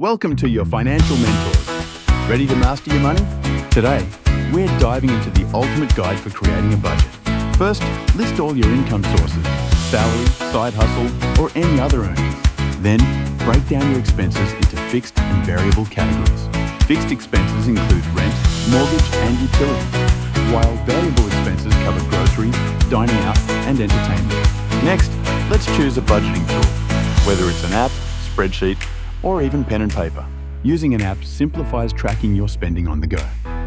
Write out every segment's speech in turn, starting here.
Welcome to your financial mentors. Ready to master your money? Today, we're diving into the ultimate guide for creating a budget. First, list all your income sources, salary, side hustle, or any other earnings. Then, break down your expenses into fixed and variable categories. Fixed expenses include rent, mortgage, and utilities, while variable expenses cover groceries, dining out, and entertainment. Next, let's choose a budgeting tool, whether it's an app, spreadsheet, or even pen and paper. Using an app simplifies tracking your spending on the go.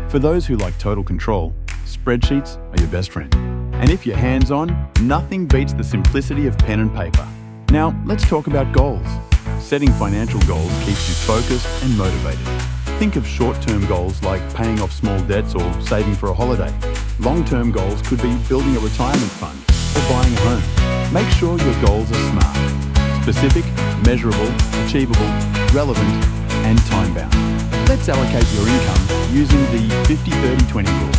For those who like total control, spreadsheets are your best friend. And if you're hands-on, nothing beats the simplicity of pen and paper. Now, let's talk about goals. Setting financial goals keeps you focused and motivated. Think of short-term goals like paying off small debts or saving for a holiday. Long-term goals could be building a retirement fund or buying a home. Make sure your goals are smart. Specific, measurable, achievable, relevant, and time-bound. Let's allocate your income using the 50-30-20 rule.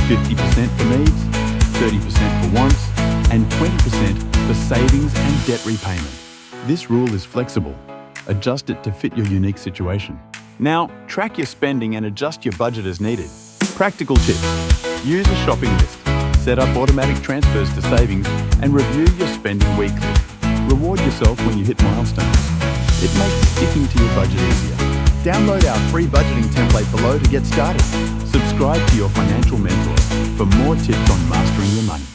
50% for needs, 30% for wants, and 20% for savings and debt repayment. This rule is flexible. Adjust it to fit your unique situation. Now, track your spending and adjust your budget as needed. Practical tips. Use a shopping list. Set up automatic transfers to savings and review your spending weekly. Reward yourself when you hit milestones. It makes sticking to your budget easier. Download our free budgeting template below to get started. Subscribe to your financial mentor for more tips on mastering your money.